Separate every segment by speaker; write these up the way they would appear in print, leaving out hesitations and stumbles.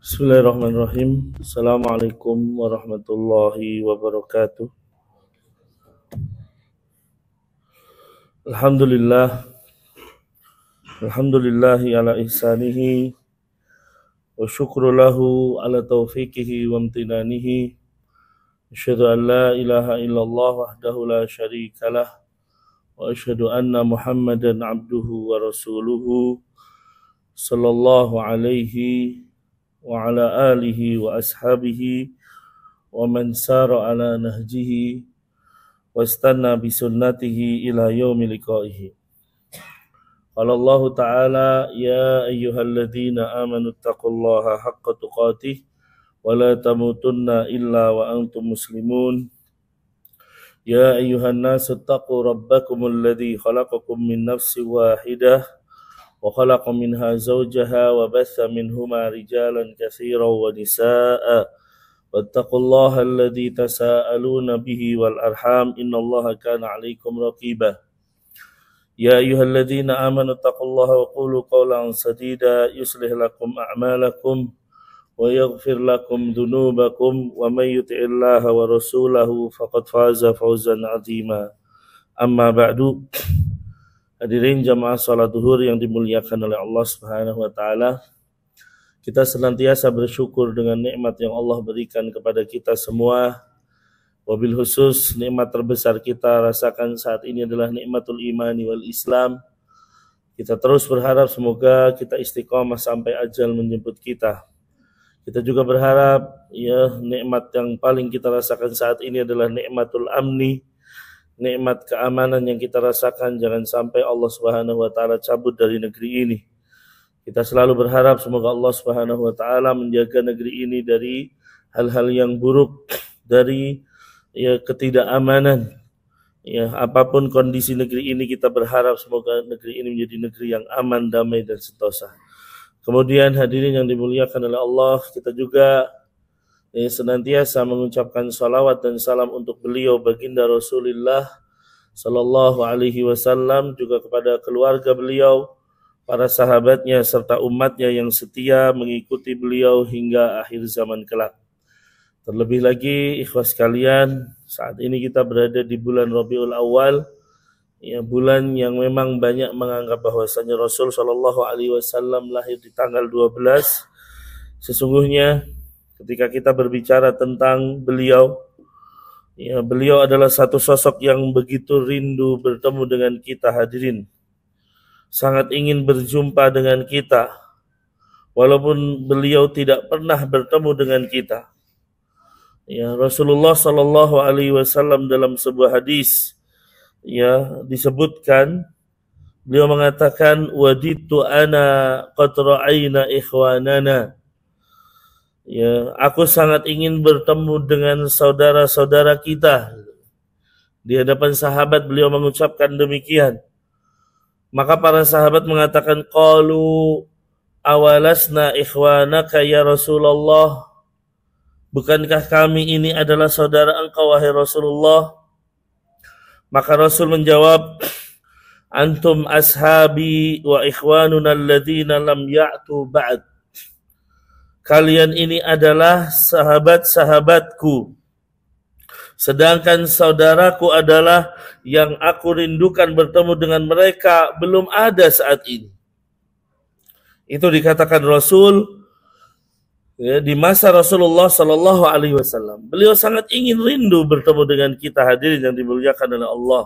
Speaker 1: Bismillahirrahmanirrahim. Assalamualaikum warahmatullahi wabarakatuh. Alhamdulillah. Alhamdulillahi ala ihsanihi wa syukru lahu ala taufiqihi wa amtinanihi. Asyhadu an la ilaha illallah wahdahu la syarikalah wa asyhadu anna Muhammadan abduhu wa rasuluhu sallallahu alaihi wa ala alihi wa ashabihi wa man sara ala nahjihi wa istanna bi sunnatihi ila yaumil liqaihi. Qala Allah Ta'ala ya ayyuhalladzina amanu taqullaha haqqa tuqatih wa la tamutunna illa wa antum muslimun. Ya ayyuhan nasu taqu rabbakumul ladzi khalaqakum min nafsin wahidah وخلق منها زوجها وبث منهما رجالا كثيرا ونساء واتقوا الله الذي تساءلون به والأرحام إن الله كان عليكم رقيبا يا أيها الذين آمنوا اتقوا الله وقولوا قولا سديدا يصلح لكم أعمالكم ويغفر لكم ذنوبكم ومن يطع الله ورسوله فقد فاز فوزا عظيما أما بعد. Hadirin jamaah salat zuhur yang dimuliakan oleh Allah Subhanahu wa taala. Kita senantiasa bersyukur dengan nikmat yang Allah berikan kepada kita semua. Wabil khusus nikmat terbesar kita rasakan saat ini adalah nikmatul imani wal Islam. Kita terus berharap semoga kita istiqomah sampai ajal menjemput kita. Kita juga berharap nikmat yang paling kita rasakan saat ini adalah nikmatul amni. Nikmat keamanan yang kita rasakan jangan sampai Allah Subhanahu wa taala cabut dari negeri ini. Kita selalu berharap semoga Allah Subhanahu wa taala menjaga negeri ini dari hal-hal yang buruk, dari ketidakamanan. Apapun kondisi negeri ini kita berharap semoga negeri ini menjadi negeri yang aman, damai dan sentosa. Kemudian hadirin yang dimuliakan oleh Allah, kita juga senantiasa mengucapkan salawat dan salam untuk beliau baginda Rasulullah sallallahu alaihi wasallam, juga kepada keluarga beliau, para sahabatnya serta umatnya yang setia mengikuti beliau hingga akhir zaman kelak. Terlebih lagi ikhwas sekalian, saat ini kita berada di bulan Rabiul Awal, bulan yang memang banyak menganggap bahwasanya Rasul sallallahu alaihi wasallam lahir di tanggal 12. Sesungguhnya ketika kita berbicara tentang beliau, beliau adalah satu sosok yang begitu rindu bertemu dengan kita hadirin. Sangat ingin berjumpa dengan kita, walaupun beliau tidak pernah bertemu dengan kita. Rasulullah Sallallahu Alaihi Wasallam dalam sebuah hadis, disebutkan, beliau mengatakan, waditu ana qad ra'ayna ikhwanana. Aku sangat ingin bertemu dengan saudara-saudara kita. Di hadapan sahabat beliau mengucapkan demikian. Maka para sahabat mengatakan, qalu awalasna ikhwanaka ya Rasulullah. Bukankah kami ini adalah saudara engkau wahai Rasulullah? Maka Rasul menjawab, antum ashabi wa ikhwanuna alladhina lam ya'tu ba'd. Kalian ini adalah sahabat-sahabatku, sedangkan saudaraku adalah yang aku rindukan bertemu dengan mereka belum ada saat ini. Itu dikatakan Rasul di masa Rasulullah Sallallahu Alaihi Wasallam. Beliau sangat ingin rindu bertemu dengan kita hadirin yang dimuliakan oleh Allah.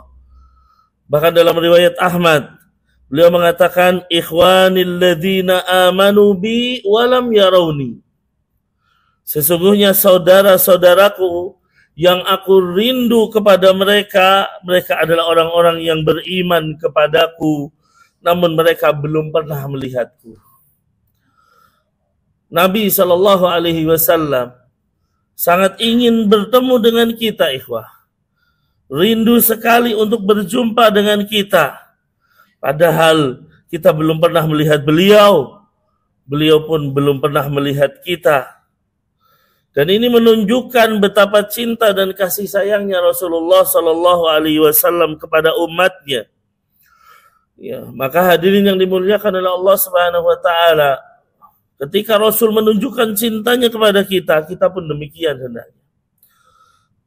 Speaker 1: Bahkan dalam riwayat Ahmad, beliau mengatakan, ikhwanil ladzina amanu bi walam yarawni. Sesungguhnya saudara-saudaraku yang aku rindu kepada mereka, mereka adalah orang-orang yang beriman kepadaku, namun mereka belum pernah melihatku. Nabi Shallallahu Alaihi Wasallam sangat ingin bertemu dengan kita, ikhwah. Rindu sekali untuk berjumpa dengan kita. Padahal kita belum pernah melihat beliau. Beliau pun belum pernah melihat kita. Dan ini menunjukkan betapa cinta dan kasih sayangnya Rasulullah Sallallahu Alaihi Wasallam kepada umatnya. Maka hadirin yang dimuliakan oleh Allah Subhanahu Wa Taala, Ketika Rasul menunjukkan cintanya kepada kita, kita pun demikian hendaknya.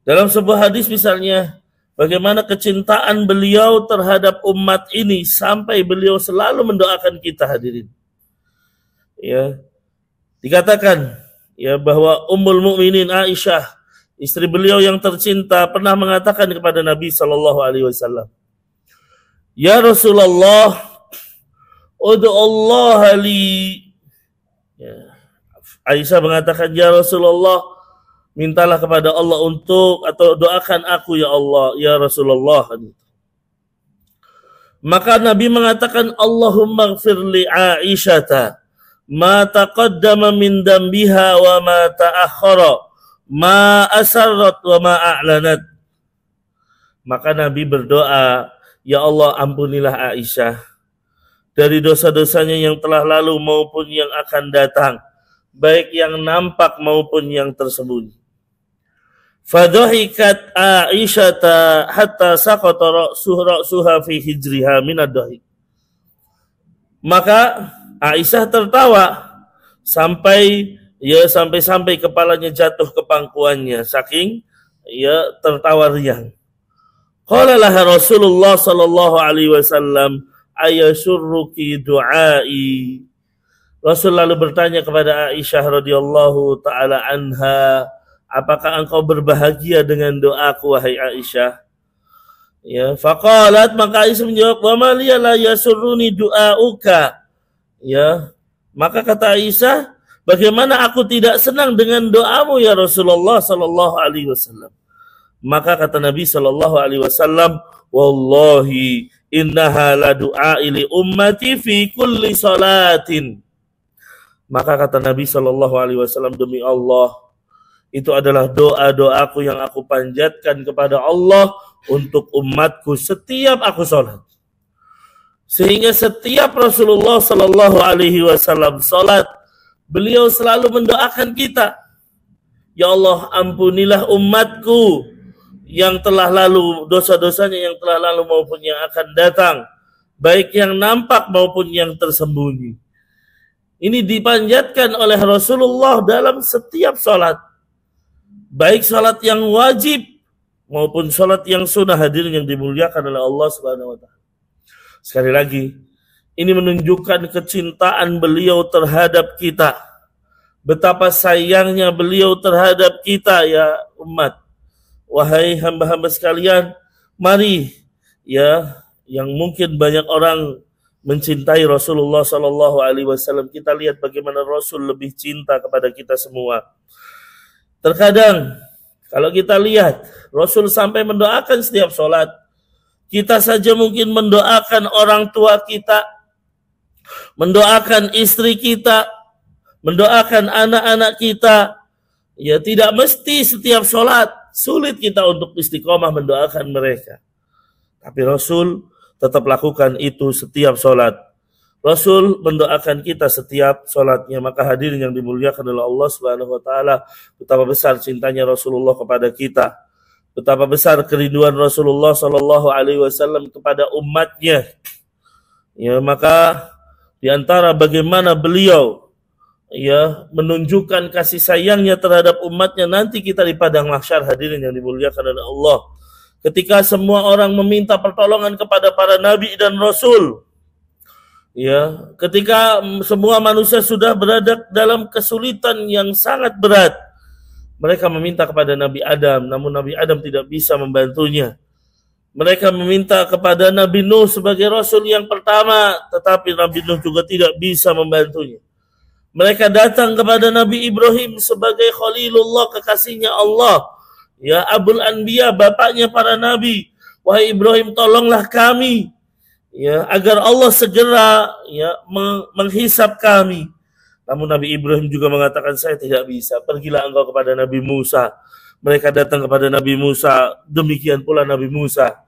Speaker 1: Dalam sebuah hadis misalnya, bagaimana kecintaan beliau terhadap umat ini sampai beliau selalu mendoakan kita, hadirin. Ya, dikatakan ya bahwa Ummul Mukminin Aisyah, istri beliau yang tercinta, pernah mengatakan kepada Nabi sallallahu alaihi wasallam, "Ya Rasulullah, ud'u Allah li." Ya. Aisyah mengatakan, "Ya Rasulullah, mintalah kepada Allah untuk, atau doakan aku ya Allah, ya Rasulullah." Maka Nabi mengatakan, "Allahumma ighfir li Aisyata ma taqaddama min dambiha wa ma ta'akhkhara, ma asarrat wa ma a'lanat." Maka Nabi berdoa, "Ya Allah, ampunilah Aisyah dari dosa-dosanya yang telah lalu maupun yang akan datang, baik yang nampak maupun yang tersembunyi." Fadhahikat Aisyata hatta saqata ra'suha fi hijriha min ad-dhahik. Maka Aisyah tertawa sampai kepalanya jatuh ke pangkuannya saking tertawa riang. Qala laha Rasulullah sallallahu alaihi wasallam, "Ayasurruki du'ai?" Rasul lalu bertanya kepada Aisyah radhiyallahu taala anha, "Apakah engkau berbahagia dengan doaku, wahai Aisyah?" Ya, faqalat, maka Aisyah menjawab, "Wa ma liya la yasurruni du'auka?" Ya, maka kata Aisyah, "Bagaimana aku tidak senang dengan doamu ya Rasulullah sallallahu alaihi wasallam?" Maka kata Nabi sallallahu alaihi wasallam, "Wallahi innaha la du'a li ummati fi kulli salatin." Maka kata Nabi sallallahu alaihi wasallam, "Demi Allah, itu adalah doa-doaku yang aku panjatkan kepada Allah untuk umatku setiap aku sholat." Sehingga setiap Rasulullah sallallahu alaihi wasallam sholat, beliau selalu mendoakan kita, "Ya Allah, ampunilah umatku yang telah lalu, dosa-dosanya yang telah lalu maupun yang akan datang, baik yang nampak maupun yang tersembunyi." Ini dipanjatkan oleh Rasulullah dalam setiap sholat, baik sholat yang wajib maupun sholat yang sunnah, hadirin yang dimuliakan oleh Allah Subhanahu wa Ta'ala. Sekali lagi, ini menunjukkan kecintaan beliau terhadap kita, betapa sayangnya beliau terhadap kita ya umat. Wahai hamba-hamba sekalian, mari ya, yang mungkin banyak orang mencintai Rasulullah sallallahu alaihi wasallam, kita lihat bagaimana Rasul lebih cinta kepada kita semua. Terkadang kalau kita lihat Rasul sampai mendoakan setiap sholat, kita saja mungkin mendoakan orang tua kita, mendoakan istri kita, mendoakan anak-anak kita. Ya, tidak mesti setiap sholat. Sulit kita untuk istiqomah mendoakan mereka. Tapi Rasul tetap lakukan itu setiap sholat. Rasul mendoakan kita setiap sholatnya. Maka hadirin yang dimuliakan oleh Allah Subhanahu wa Ta'ala, betapa besar cintanya Rasulullah kepada kita, betapa besar kerinduan Rasulullah sallallahu alaihi wasallam kepada umatnya. Ya, maka di antara bagaimana beliau ya menunjukkan kasih sayangnya terhadap umatnya nanti kita di padang mahsyar, hadirin yang dimuliakan oleh Allah. Ketika semua orang meminta pertolongan kepada para nabi dan rasul. Ya, ketika semua manusia sudah berada dalam kesulitan yang sangat berat, mereka meminta kepada Nabi Adam, namun Nabi Adam tidak bisa membantunya. Mereka meminta kepada Nabi Nuh sebagai Rasul yang pertama, tetapi Nabi Nuh juga tidak bisa membantunya. Mereka datang kepada Nabi Ibrahim sebagai Khalilullah, kekasihnya Allah. Ya, Abul Anbiya, bapaknya para Nabi. "Wahai Ibrahim, tolonglah kami, ya, agar Allah segera ya menghisap kami." Namun Nabi Ibrahim juga mengatakan, "Saya tidak bisa, pergilah engkau kepada Nabi Musa." Mereka datang kepada Nabi Musa, demikian pula Nabi Musa.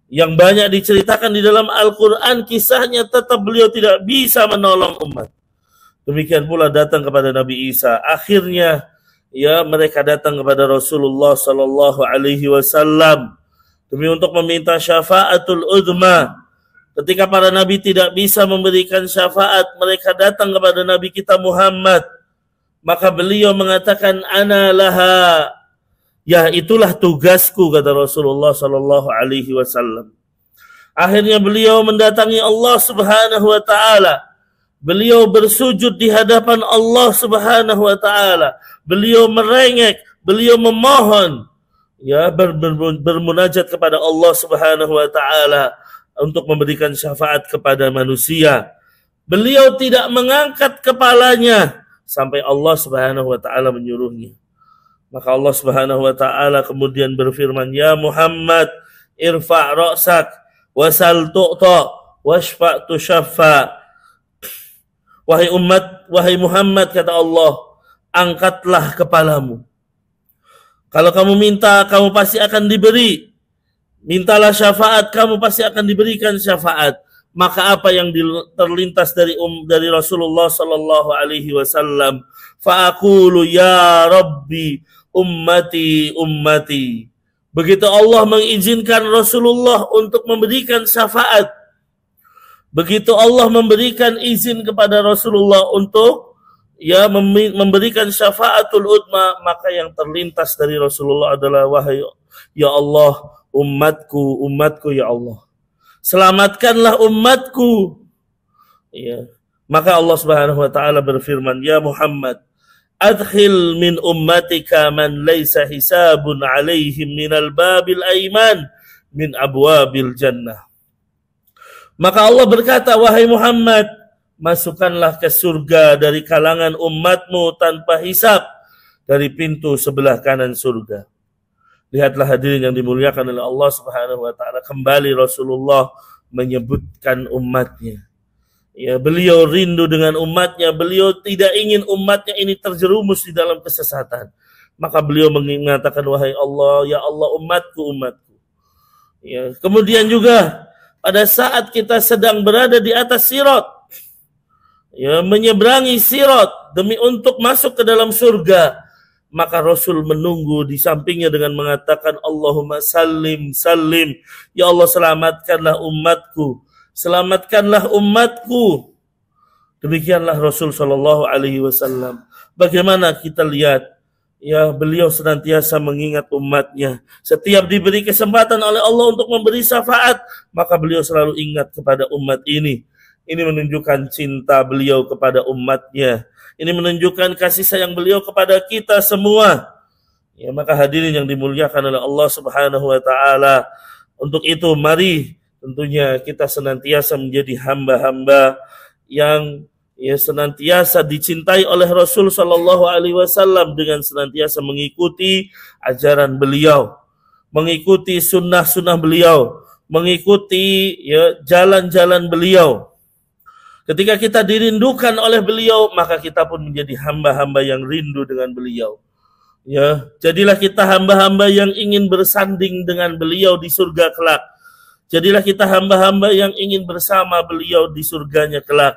Speaker 1: Yang banyak diceritakan di dalam Al-Quran, kisahnya tetap beliau tidak bisa menolong umat. Demikian pula datang kepada Nabi Isa. Akhirnya ya mereka datang kepada Rasulullah sallallahu alaihi wasallam demi untuk meminta syafaatul uzma Ketika para nabi tidak bisa memberikan syafaat, mereka datang kepada Nabi kita Muhammad. Maka beliau mengatakan, ana laha. Ya, itulah tugasku, kata Rasulullah sallallahu alaihi wasallam. Akhirnya beliau mendatangi Allah Subhanahu wa taala. Beliau bersujud di hadapan Allah Subhanahu wa taala. Beliau merengek, beliau memohon, ya, bermunajat kepada Allah Subhanahu wa taala untuk memberikan syafaat kepada manusia. Beliau tidak mengangkat kepalanya sampai Allah Subhanahu wa taala menyuruhnya. Maka Allah Subhanahu wa taala kemudian berfirman, ya Muhammad, irfa' ra'sak wasal tu'ta washfa' tushaffa. Wahai Muhammad, kata Allah, angkatlah kepalamu. Kalau kamu minta, kamu pasti akan diberi. Mintalah syafaat, kamu pasti akan diberikan syafaat. Maka apa yang terlintas dari Rasulullah sallallahu alaihi wasallam, fa'aqulu ya Rabbi ummati ummati. Begitu Allah mengizinkan Rasulullah untuk memberikan syafaat, begitu Allah memberikan izin kepada Rasulullah untuk memberikan syafaatul udma, maka yang terlintas dari Rasulullah adalah, wahai ya Allah, umatku, umatku ya Allah, selamatkanlah umatku. Ya. Maka Allah Subhanahu wa taala berfirman, ya Muhammad, adkhil min ummatika man laysa hisabun alaihim minal babil aiman min abwabil jannah. Maka Allah berkata, wahai Muhammad, masukkanlah ke surga dari kalangan umatmu tanpa hisab dari pintu sebelah kanan surga. Lihatlah hadirin yang dimuliakan oleh Allah Subhanahu wa taala, kembali Rasulullah menyebutkan umatnya. Ya, beliau rindu dengan umatnya, beliau tidak ingin umatnya ini terjerumus di dalam kesesatan. Maka beliau mengatakan, wahai Allah, ya Allah, umatku, umatku. Ya, kemudian juga pada saat kita sedang berada di atas sirat, ya, menyeberangi sirat demi untuk masuk ke dalam surga, maka Rasul menunggu di sampingnya dengan mengatakan, Allahumma sallim, sallim. Ya Allah, selamatkanlah umatku, selamatkanlah umatku. Demikianlah Rasul sallallahu alaihi wasallam. Bagaimana kita lihat, ya, beliau senantiasa mengingat umatnya. Setiap diberi kesempatan oleh Allah untuk memberi syafaat, maka beliau selalu ingat kepada umat ini. Ini menunjukkan cinta beliau kepada umatnya. Ini menunjukkan kasih sayang beliau kepada kita semua. Ya, maka hadirin yang dimuliakan oleh Allah Subhanahu wa taala, untuk itu mari tentunya kita senantiasa menjadi hamba-hamba yang, ya, senantiasa dicintai oleh Rasul sallallahu alaihi wasallam dengan senantiasa mengikuti ajaran beliau, mengikuti sunnah-sunnah beliau, mengikuti, ya, jalan-jalan beliau. Ketika kita dirindukan oleh beliau, maka kita pun menjadi hamba-hamba yang rindu dengan beliau. Ya, jadilah kita hamba-hamba yang ingin bersanding dengan beliau di surga kelak. Jadilah kita hamba-hamba yang ingin bersama beliau di surganya kelak.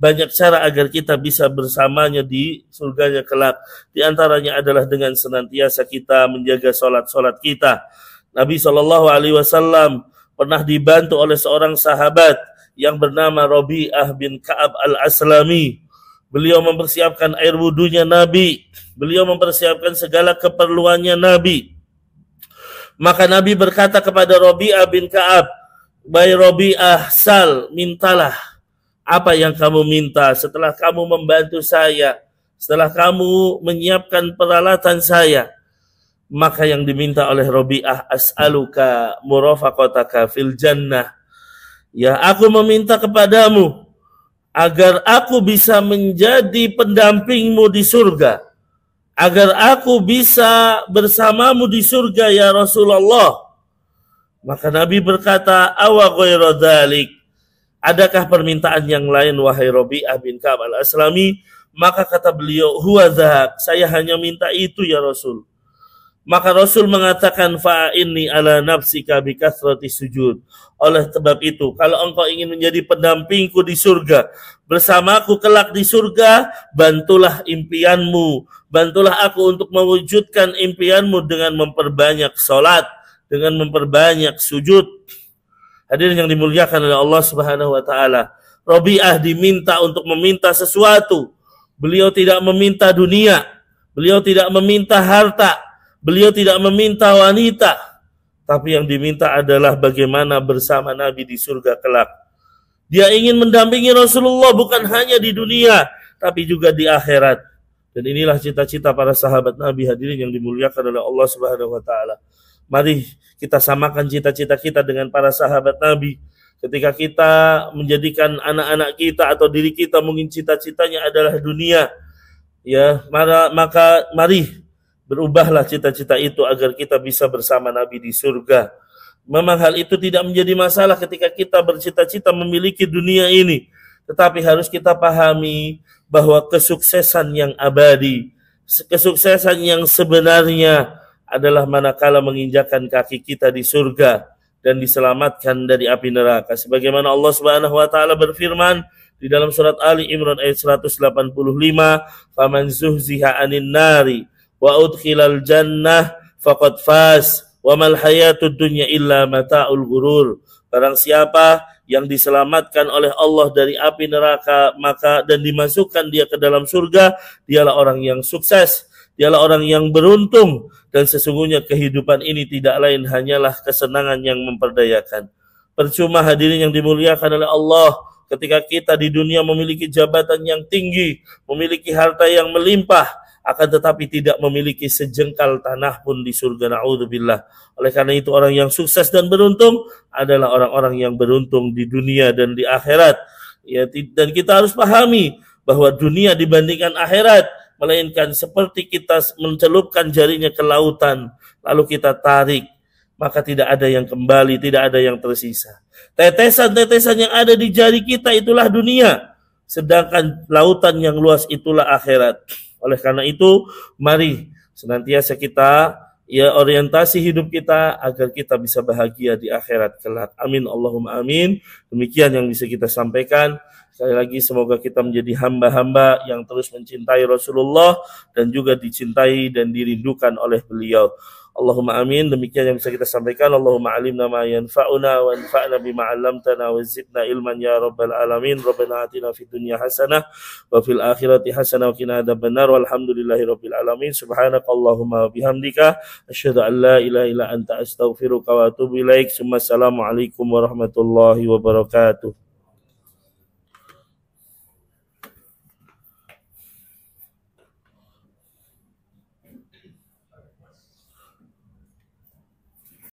Speaker 1: Banyak cara agar kita bisa bersamanya di surganya kelak. Di antaranya adalah dengan senantiasa kita menjaga solat-solat kita. Nabi SAW pernah dibantu oleh seorang sahabat yang bernama Rabi'ah bin Ka'ab al-Aslami. Beliau mempersiapkan air wudunya Nabi. Beliau mempersiapkan segala keperluannya Nabi. Maka Nabi berkata kepada Rabi'ah bin Ka'ab, "Wahai Rabi'ah, sal, mintalah apa yang kamu minta setelah kamu membantu saya, setelah kamu menyiapkan peralatan saya." Maka yang diminta oleh Rabi'ah, as'aluka murafaqataka fil jannah. Ya, aku meminta kepadamu agar aku bisa menjadi pendampingmu di surga, agar aku bisa bersamamu di surga ya Rasulullah. Maka Nabi berkata, awa ghairu dzalik, adakah permintaan yang lain wahai Rabi'ah bin Ka'ab al-Aslami? Maka kata beliau, huwa dzak, saya hanya minta itu ya Rasul. Maka Rasul mengatakan, fa'inni ala nafsika bi kathrati sujud. Oleh sebab itu, kalau engkau ingin menjadi pendampingku di surga, bersamaku kelak di surga, bantulah impianmu, bantulah aku untuk mewujudkan impianmu dengan memperbanyak salat, dengan memperbanyak sujud. Hadirin yang dimuliakan oleh Allah Subhanahu wa taala. Rabi'ah diminta untuk meminta sesuatu. Beliau tidak meminta dunia, beliau tidak meminta harta, beliau tidak meminta wanita, tapi yang diminta adalah bagaimana bersama Nabi di surga kelak. Dia ingin mendampingi Rasulullah bukan hanya di dunia, tapi juga di akhirat. Dan inilah cita-cita para sahabat Nabi, hadirin yang dimuliakan oleh Allah Subhanahu wa taala. Mari kita samakan cita-cita kita dengan para sahabat Nabi. Ketika kita menjadikan anak-anak kita atau diri kita mungkin cita-citanya adalah dunia, ya, maka mari berubahlah cita-cita itu agar kita bisa bersama Nabi di surga. Memang hal itu tidak menjadi masalah ketika kita bercita-cita memiliki dunia ini, tetapi harus kita pahami bahwa kesuksesan yang abadi, kesuksesan yang sebenarnya adalah manakala menginjakkan kaki kita di surga dan diselamatkan dari api neraka. Sebagaimana Allah Subhanahu wa taala berfirman di dalam surat Ali Imran ayat 185, "Faman zuhziha 'anil nari wa udkhilal jannah faqad faz wa mal hayatud dunya illa mata'ul ghurur." Barang siapa yang diselamatkan oleh Allah dari api neraka maka dan dimasukkan dia ke dalam surga, dialah orang yang sukses. Dialah orang yang beruntung, dan sesungguhnya kehidupan ini tidak lain hanyalah kesenangan yang memperdayakan. Percuma hadirin yang dimuliakan oleh Allah, ketika kita di dunia memiliki jabatan yang tinggi, memiliki harta yang melimpah, akan tetapi tidak memiliki sejengkal tanah pun di surga, na'udzubillah. Oleh karena itu orang yang sukses dan beruntung adalah orang-orang yang beruntung di dunia dan di akhirat. Ya, dan kita harus pahami bahwa dunia dibandingkan akhirat melainkan seperti kita mencelupkan jarinya ke lautan, lalu kita tarik, maka tidak ada yang kembali, tidak ada yang tersisa. Tetesan-tetesan yang ada di jari kita itulah dunia, sedangkan lautan yang luas itulah akhirat. Oleh karena itu, mari senantiasa kita orientasi hidup kita agar kita bisa bahagia di akhirat kelak. Amin Allahumma amin. Demikian yang bisa kita sampaikan. Sekali lagi semoga kita menjadi hamba-hamba yang terus mencintai Rasulullah dan juga dicintai dan dirindukan oleh beliau. Allahumma amin. Demikian yang bisa kita sampaikan. Allahumma alimna ma yanfa'una wa anfa'na bima 'allamtana wa zidna ilman ya rabbal alamin. Rabbana atina fid dunya hasanah wa fil akhirati hasanah wa qina adzabannar. Walhamdulillahi rabbil alamin. Subhanakallahumma wa bihamdika asyhadu an la ilaha illa anta astaghfiruka wa atubu ilaik. Assalamualaikum warahmatullahi wabarakatuh.